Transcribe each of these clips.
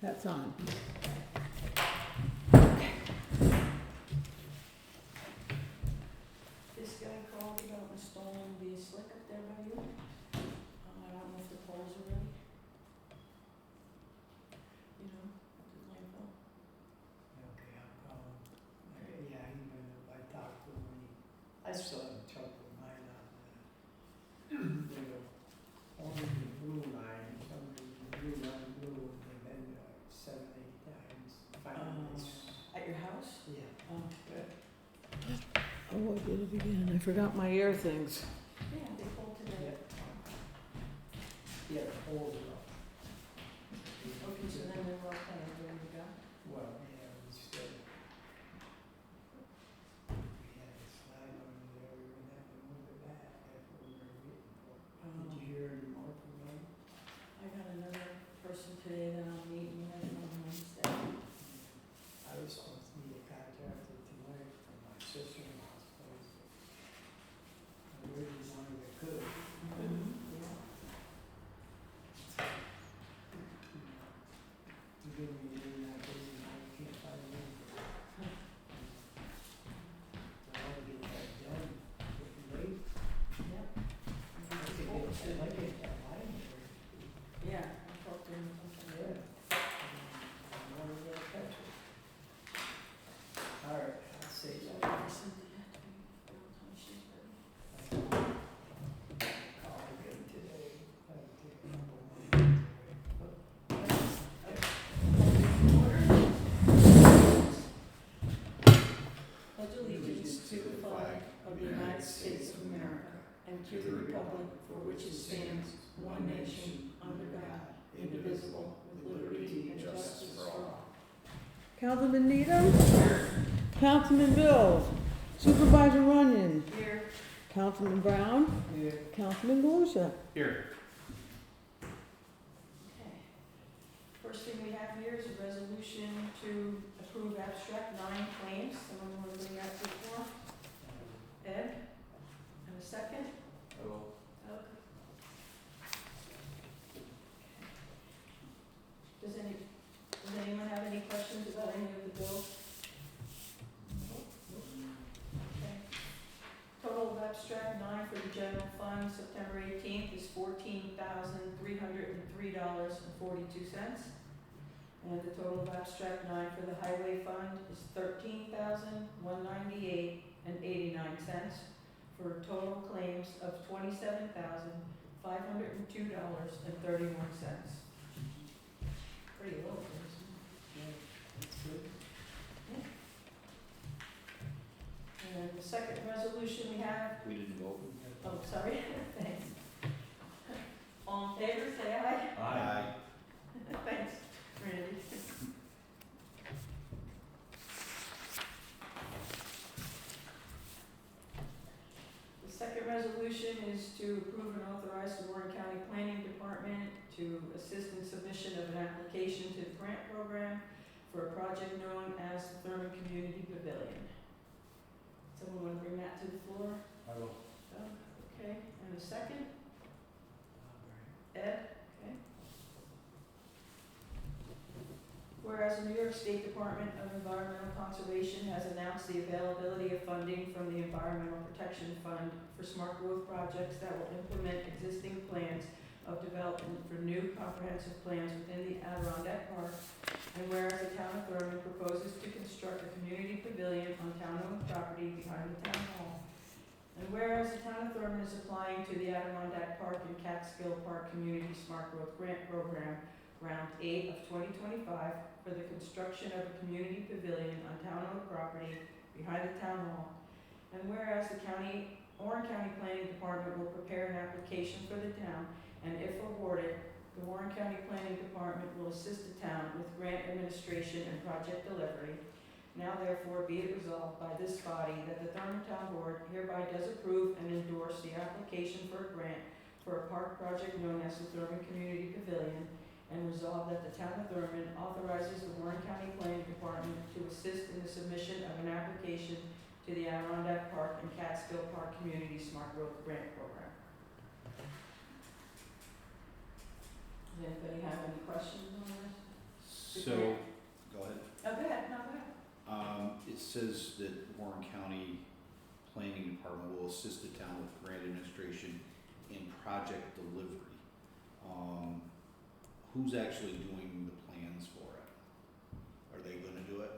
That's on. This guy called about installing the slick up there by you. I don't know if the poles are ready. You know, at the landfill. Okay, I'll call him. Yeah, I talked to him, I still have trouble with mine on the only the blue line, some of the blue line blue, they've been there like 7, 8 times. Finally, At your house? yeah. Oh, good. Oh, I did it again. I forgot my ear things. Yeah, they pulled today. Yeah, the poles are up. Okay, so then they're all kind of ready to go. Well, yeah, we still. We had a slide over there, we were gonna have to move it back, that's what we were waiting for. Did you hear any more from them? I got another person today that I'm meeting with on Wednesday. I was supposed to meet a contractor tonight from my sister-in-law's place. I waited as long as I could. Yeah. You give me a name that busy, I can't find a name for it. I want to get that done, getting late. Yep. I'd like to get that line there. Yeah, I talked to him sometime. Yeah. I want to get a catch it. All right, I'll say So that. I sent it to me, tell me she's ready. Call again today. That'll take a couple more minutes away. Pledge allegiance to the flag of the United States of America and to the republic for which it stands, one nation, under God, indivisible, with liberty and justice for all. Councilman Needham? Councilman Bills? Supervisor Runyon? Here. Councilman Brown? Yeah. Councilman Volusia? Here. Okay. First thing we have here is a resolution to approve abstract 9 claims. Someone want to bring that to the floor? Ed? And a second? I will. Okay. Does anyone have any questions about any of the bills? Okay. Total of abstract 9 for the general fund, September 18th, is $14,303.42. And the total of abstract 9 for the highway fund is $13,198.89, for total claims of $27,502.31. Pretty low, isn't Yeah, that's good. it? And the second resolution we have, We didn't vote. oh, sorry, thanks. All in favor, say aye. Aye. Thanks, Randy. The second resolution is to approve and authorize the Warren County Planning Department to assist in submission of an application to the grant program for a project known as the Thurman Community Pavilion. Someone want to bring that to the floor? I will. Okay, and a second? All right. Ed? Okay. Whereas the New York State Department of Environmental Conservation has announced the availability of funding from the Environmental Protection Fund for smart growth projects that will implement existing plans of development for new comprehensive plans within the Adirondack Park, and whereas the town of Thurman proposes to construct a community pavilion on town-owned property behind the town hall, and whereas the town of Thurman is applying to the Adirondack Park and Catskill Park Community Smart Growth Grant Program, Round 8 of 2025, for the construction of a community pavilion on town-owned property behind the town hall, and whereas the Warren County Planning Department will prepare an application for the town, and if awarded, the Warren County Planning Department will assist the town with grant administration and project delivery. Now therefore be it resolved by this body that the Thurman Town Board hereby does approve and endorse the application for a grant for a park project known as the Thurman Community Pavilion, and resolve that the town of Thurman authorizes the Warren County Planning Department to assist in the submission of an application to the Adirondack Park and Catskill Park Community Smart Growth Grant Program. Does anybody have any questions on this? says that Warren County Planning Department will assist the town with grant administration and project delivery. Who's actually doing the plans for it? Are they gonna do it?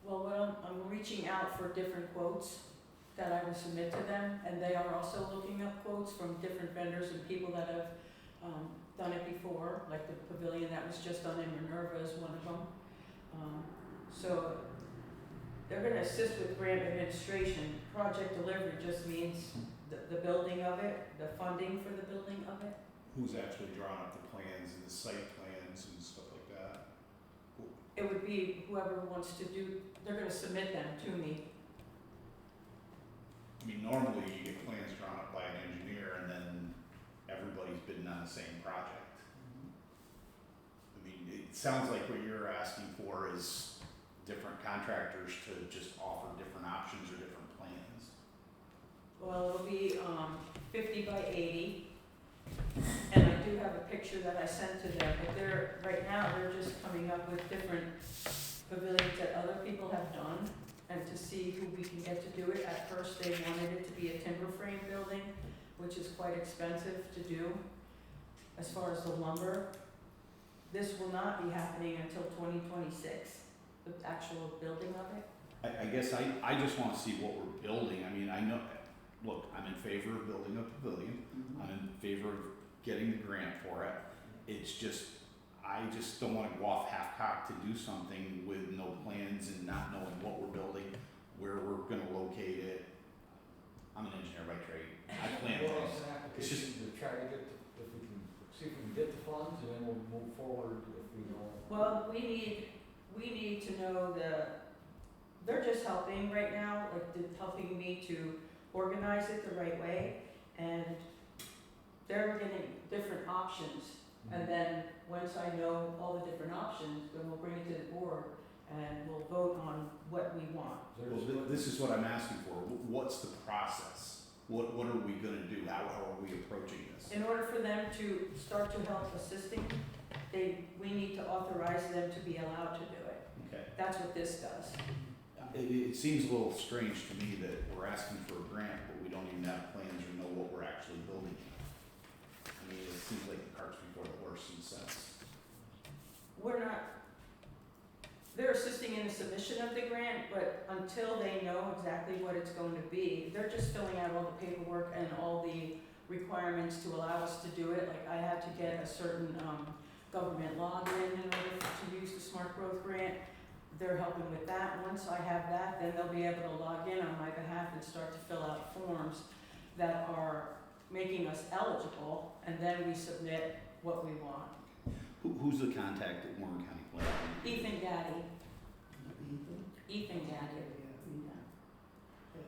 Well, I'm reaching out for different quotes that I will submit to them, and they are also looking up quotes from different vendors and people that have, done it before, like the pavilion that was just done in Minerva is one of them. So they're gonna assist with grant administration. Project delivery just means the building of it, the funding for the building of it. Who's actually drawing up the plans and the site plans and stuff like that? It would be whoever wants to do, they're gonna submit them to me. I mean, normally you get plans drawn up by an engineer and then everybody's bidding on the same project. I mean, it sounds like what you're asking for is different contractors to just offer different options or different plans. Well, it'll be 50 by 80, and I do have a picture that I sent to them, but right now, they're just coming up with different pavilions that other people have done, and to see who we can get to do it. At first, they wanted it to be a timber frame building, which is quite expensive to do. As far as the lumber, this will not be happening until 2026, the actual building of it. I guess I just wanna see what we're building. I mean, I know, look, I'm in favor of building a pavilion. I'm in favor of getting the grant for it. It's just, I just don't wanna go off half-cocked to do something with no plans and not knowing what we're building, where we're gonna locate it. I'm an engineer by trade. I plan Well, things. it's an It's just- application to try to get, if we can, see if we can get the funds, and then we'll move forward if we don't. Well, we need to know they're just helping right now, like helping me to organize it the right way, and they're getting different options. And then, once I know all the different options, then we'll bring it to the board and we'll vote on what we want. Well, this is what I'm asking for. What's the process? What are we gonna do? How are we approaching this? In order for them to start to help assisting, we need to authorize them to be allowed to do it. Okay. That's what this does. It seems a little strange to me that we're asking for a grant, but we don't even have plans or know what we're actually building. I mean, it seems like the cart's before the horse in a sense. They're assisting in the submission of the grant, but until they know exactly what it's going to be, they're just filling out all the paperwork and all the requirements to allow us to do it. Like, I had to get a certain government login in order to use the smart growth grant. They're helping with that. Once I have that, then they'll be able to log in on my behalf and start to fill out forms that are making us eligible, and then we submit what we want. Who's the contact at Warren County Planning? Ethan Gaddy. Ethan? Ethan Gaddy. Yeah. Yeah. Good,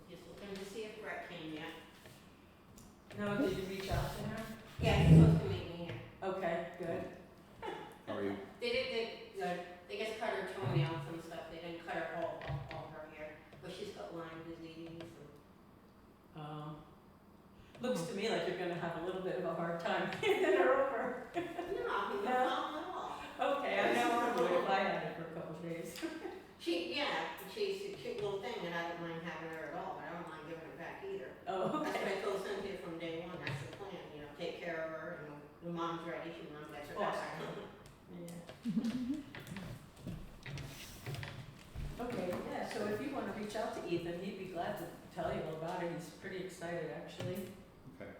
Just looking to see if Brett came yet. No, did you reach out to him? Yeah, he's supposed to meet me here. Okay, good. How are you? They just cut her toenails and stuff, they didn't cut her all her hair, but she's got Lyme disease and. Looks to me like you're gonna have a little bit of a hard time getting her over. No, he's not No. problem at all. Okay, I know I would if I had it for a couple of days. She's a cute little thing and I don't mind having her at all, but I don't mind giving her back either. Oh, That's what okay. I told Cynthia from day one, that's the plan, take care of her, the mom's ready, she runs, that's her back. Yeah. Okay, yeah, so if you wanna reach out to Ethan, he'd be glad to tell you all about it. He's pretty excited, actually. Okay.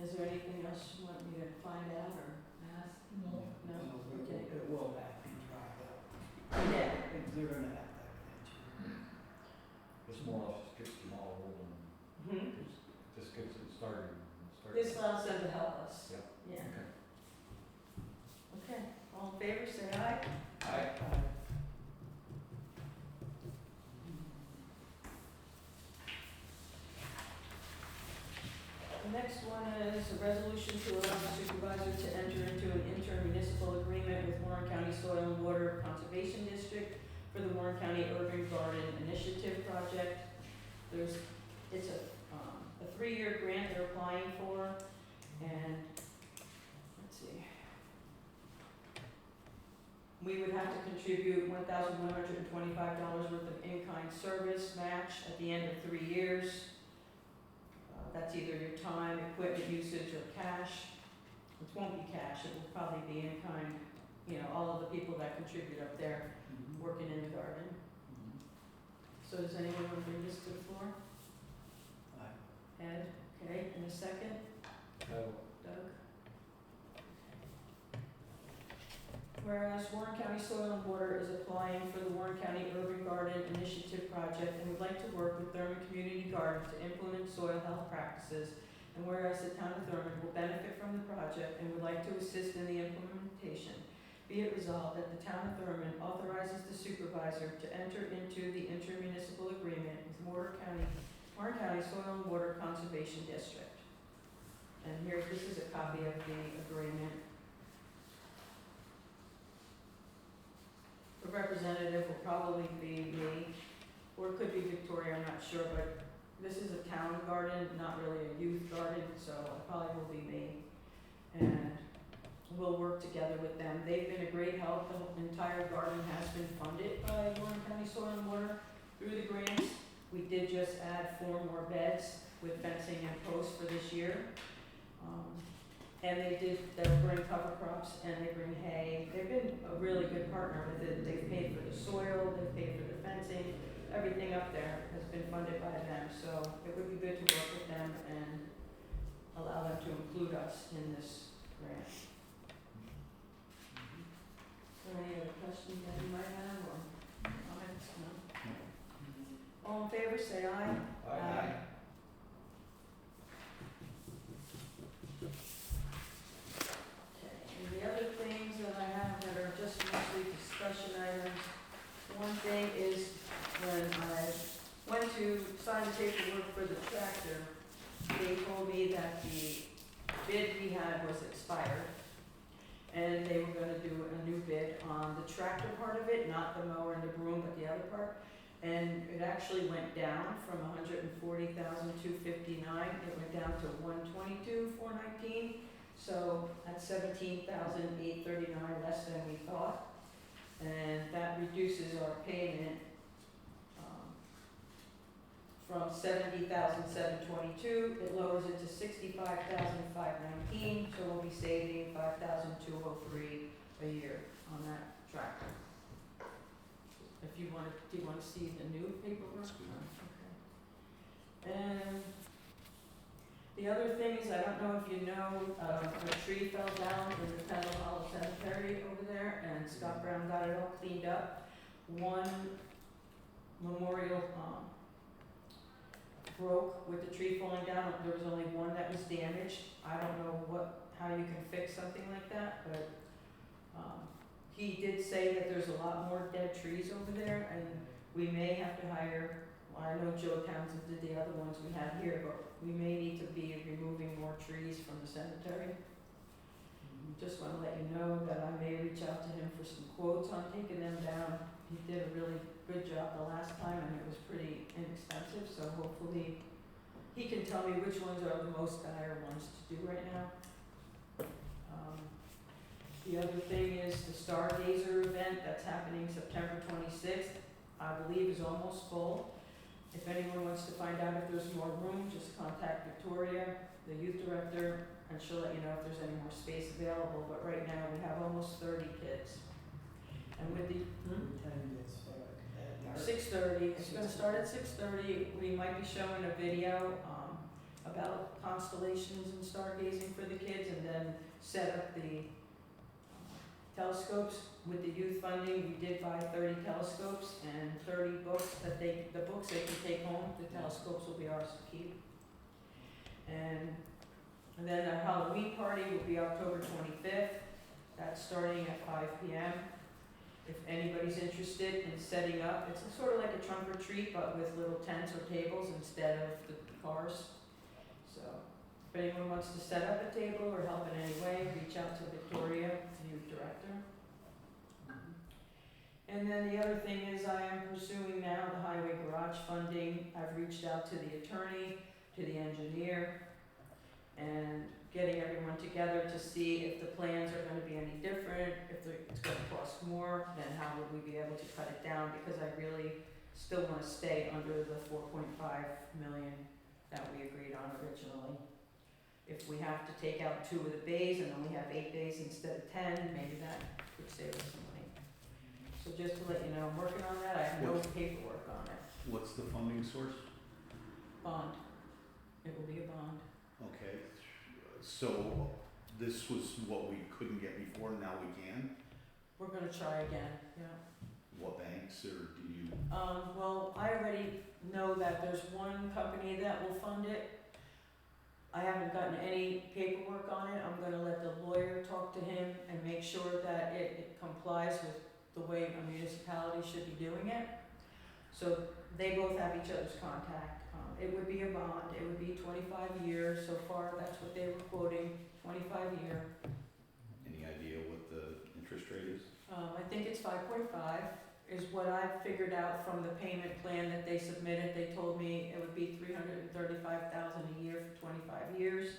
Is there anything else you want me to find out or ask? No. No? Well, Okay. it will have to be dried up. Yeah. They're gonna have to have an engineer. It's more or less just gets them all rolling, Mhm. just gets it started. This allows them to help us. Yep. Yeah. Okay. Okay, all in favor, say aye. Aye. The next one is a resolution to allow the supervisor to enter into an intermunicipal agreement with Warren County Soil and Water Conservation District for the Warren County Urban Garden Initiative Project. There's It's a 3-year grant they're applying for, and, let's see. We would have to contribute $1,125 worth of in-kind service match at the end of 3 years. That's either your time, equipment usage, or cash. It won't be cash, it will probably be in-kind, you know, all of the people that contribute up there working in the garden. So does anyone want to bring this to the floor? Ed, okay, in a second, Doug. Whereas Warren County Soil and Water is applying for the Warren County Urban Garden Initiative project and would like to work with Thurman Community Gardens to implement soil health practices. And whereas the town of Thurman will benefit from the project and would like to assist in the implementation, be it resolved that the town of Thurman authorizes the supervisor to enter into the intermunicipal agreement with Warren County Soil and Water Conservation District. And here, this is a copy of the agreement. The representative will probably be me, or it could be Victoria, I'm not sure, but this is a town garden, not really a youth garden, so it probably will be me. And we'll work together with them. They've been a great help. The entire garden has been funded by Warren County Soil and Water through the grants. We did just add 4 more beds with fencing and posts for this year. And they'll bring cover crops and they bring hay. They've been a really good partner with it. They've paid for the soil, they've paid for the fencing, everything up there has been funded by them. So it would be good to work with them and allow them to include us in this grant. Any other questions that you might have or comments? No? All in favor, say aye. Aye. Okay, and the other things that I have that are just mostly discussion items, one thing is when I went to sign the paperwork for the tractor, they told me that the bid we had was expired. And they were gonna do a new bid on the tractor part of it, not the mower and the broom, but the other part. And it actually went down from $140,259, it went down to $122,419. So that's $17,839 less than we thought. And that reduces our payment from $70,722, it lowers it to $65,519, so we'll be saving $5,203 a year on that tractor. If you want to, do you want to see the new paperwork? That's good. Okay. And the other thing is, I don't know if you know, a tree fell down in the Pendle Hollow Cemetery over there, and Scott Brown got it all cleaned up. One memorial, broke with the tree falling down. There was only one that was damaged. I don't know how you can fix something like that, but he did say that there's a lot more dead trees over there, and we may have to hire, well, I know Joe Townsend did the other ones we have here, but we may need to be removing more trees from the cemetery. Just want to let you know that I may reach out to him for some quotes on taking them down. He did a really good job the last time, and it was pretty inexpensive, so hopefully he can tell me which ones are the most dire ones to do right now. The other thing is the Stargazer event that's happening September 26th, I believe is almost full. If anyone wants to find out if there's more room, just contact Victoria, the youth director, and she'll let you know if there's any more space available, but right now we have almost 30 kids. And with the, 6:30, it's gonna start at 6:30, we might be showing a video, about constellations and stargazing for the kids, and then set up the telescopes. With the youth funding, we did buy 30 telescopes and 30 books the books they can take home, the telescopes will be ours to keep. And then our Halloween party will be October 25th, that's starting at 5 p.m. If anybody's interested in setting up, it's sort of like a trunk or treat, but with little tents or tables instead of the cars. So, if anyone wants to set up a table or help in any way, reach out to Victoria, the youth director. And then the other thing is I am pursuing now the highway garage funding. I've reached out to the attorney, to the engineer, and getting everyone together to see if the plans are gonna be any different, if it's gonna cost more, then how would we be able to cut it down, because I really still wanna stay under the 4.5 million that we agreed on originally. If we have to take out 2 of the bays and only have 8 bays instead of 10, maybe that could save us some money. So just to let you know, I'm working on that, I have no paperwork on it. What's the funding source? Bond, it will be a bond. Okay, so this was what we couldn't get before, now we can? We're gonna try again, yeah. What banks, or do you? Well, I already know that there's one company that will fund it. I haven't gotten any paperwork on it, I'm gonna let the lawyer talk to him and make sure that it complies with the way a municipality should be doing it. So they both have each other's contact. It would be a bond, it would be 25 years, so far that's what they were quoting, 25 year. Any idea what the interest rate is? I think it's 5.5 is what I figured out from the payment plan that they submitted. They told me it would be $335,000 a year for 25 years.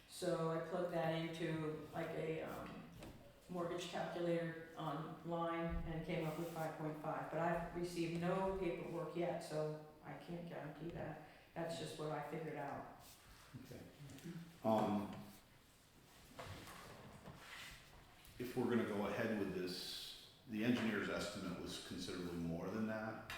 So I plugged that into like a mortgage calculator online and came up with 5.5. But I've received no paperwork yet, so I can't guarantee that. That's just what I figured out. Okay. If we're gonna go ahead with this, the engineer's estimate was considerably more than that.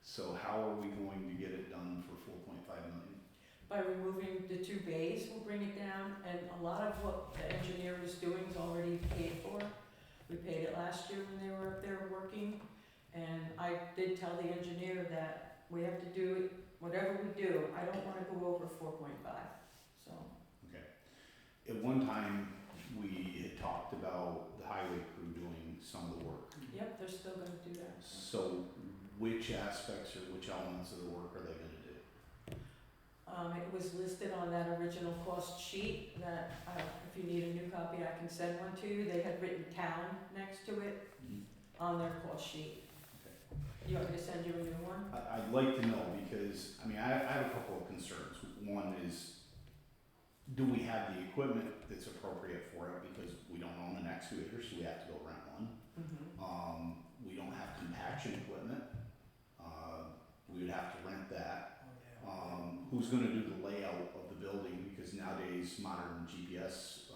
So how are we going to get it done for 4.5 million? By removing the 2 bays will bring it down, and a lot of what the engineer was doing is already paid for. We paid it last year when they were up there working, and I did tell the engineer that we have to do it, whatever we do, I don't wanna go over 4.5, so. Okay. At one time, we had talked about the highway crew doing some of the work. Yep, they're still gonna do that. So which aspects or which elements of the work are they gonna do? It was listed on that original cost sheet that, if you need a new copy, I can send one to you. They had written town next to it on their cost sheet. You want me to send you a new one? I'd like to know because, I mean, I have a couple of concerns. One is, do we have the equipment that's appropriate for it? Because we don't own an excavator, so we have to go rent one. We don't have compaction equipment. We would have to rent that. Who's gonna do the layout of the building? Because nowadays, modern GPS,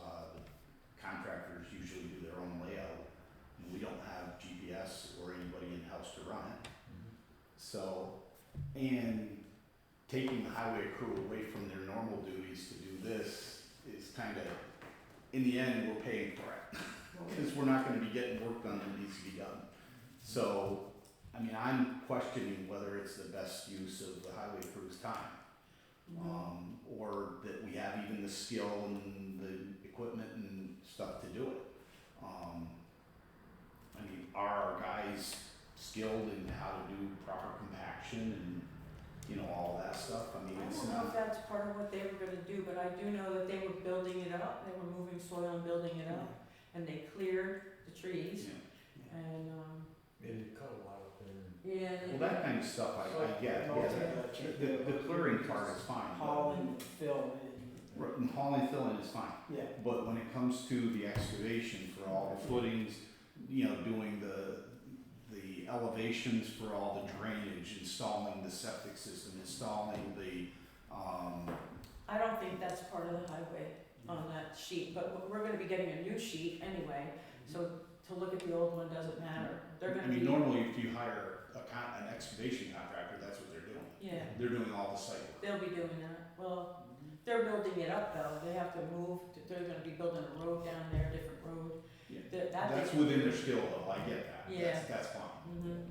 contractors usually do their own layout. And we don't have GPS or anybody in-house to run it. So, and taking the highway crew away from their normal duties to do this is kinda, in the end, we're paying for it. Because we're not gonna be getting work done that needs to be done. So, I mean, I'm questioning whether it's the best use of the highway crew's time. Or that we have even the skill and the equipment and stuff to do it. I mean, are our guys skilled in how to do proper compaction and, you know, all that stuff? I mean, I it's don't know if not, that's part of what they were gonna do, but I do know that they were building it up, they were moving soil and building it up, and they cleared the trees, you know, and, Maybe cut a lot up there. yeah. well, that kind of stuff I get, yeah, the clearing part is fine. but- Hauling, filling, Right, and hauling, filling is fine. yeah. But when it comes to the excavation for all the footings, you know, doing the elevations for all the drainage, installing the septic system, installing the, I don't think that's part of the highway on that sheet, but we're gonna be getting a new sheet anyway, so to look at the old one doesn't matter. They're I gonna be. mean, normally if you hire an excavation contractor, that's what they're doing. Yeah, They're doing all the site work. they'll be doing that. Well, they're building it up though, they have to move, they're gonna be building a road down there, different road. Yeah. That That's they- within their skill though, I get that. Yeah. That's fine. Mhm.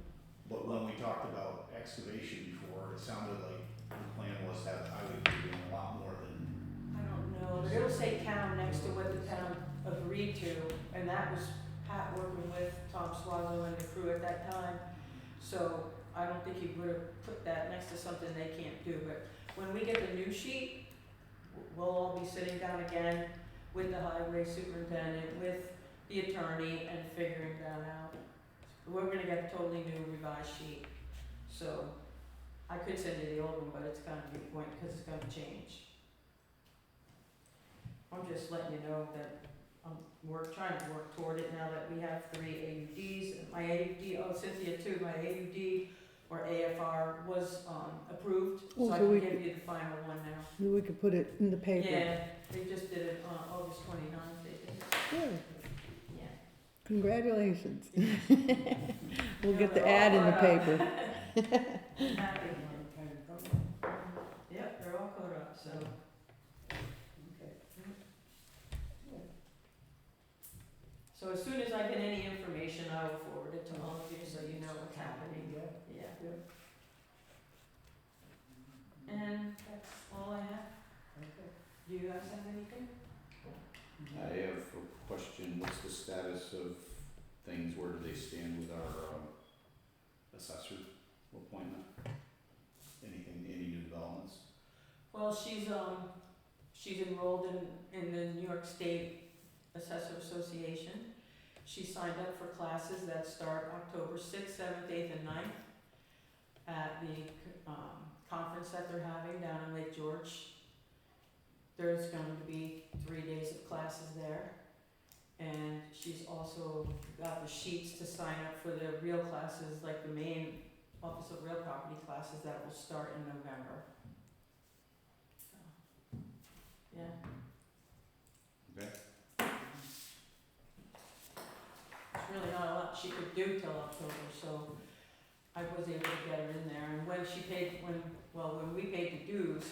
But when we talked about excavation before, it sounded like the plan was to have the highway crew doing a lot more than. I don't know, but it'll say town next to what the town agreed to, and that was Pat working with Tom Swallow and the crew at that time. So I don't think he would have put that next to something they can't do, but when we get the new sheet, we'll all be sitting down again with the highway superintendent, with the attorney, and figuring that out. we're gonna get a totally new revised sheet. So I could send you the old one, but it's gonna be point, cause it's gonna change. I'm just letting you know that we're trying to work toward it now that we have 3 AUDs. My AUD, oh Cynthia too, my AUD or AFR was, approved, Oh, so I so we can give could- you the final one now. We could put it in the paper. Yeah, they just did it on August 29th, they did. Good. Yeah. Congratulations. We'll Yeah, get the they're ad all in the caught paper. I'm happy. Yep, they're all caught up, so. So as soon as I get any information, I will forward it to all of you, so you know what's happening. Yeah. And that's all I have. Do you guys have anything? I have a question, what's the status of things, where do they stand with our, assessor appointment? Anything, any new developments? Well, she's enrolled in the New York State Assessor Association. She signed up for classes that start October 6th, 7th, 8th, and 9th at the conference that they're having down in Lake George. There's going to be 3 days of classes there. And she's also got the sheets to sign up for the real classes, like the main Office of Real Property classes that will start in November. So, yeah. Okay. There's really not a lot she could do till October, so I was able to get her in there. And when she paid, when we paid the dues,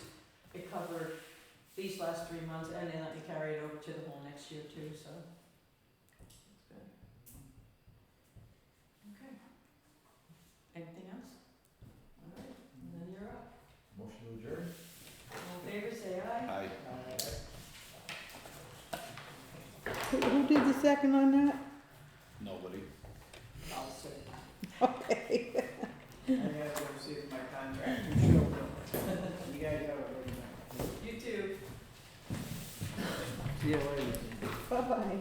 it covered these last 3 months, and they let me carry it over to the whole next year too, so it's good. Okay. Anything else? All right, and then you're up. Motion to adjourn? All in favor, say aye. Who did the second on that? Nobody? I'll say, Okay. I gotta go see if my contractor showed up. You guys have a good night. You too. See you later. Bye-bye.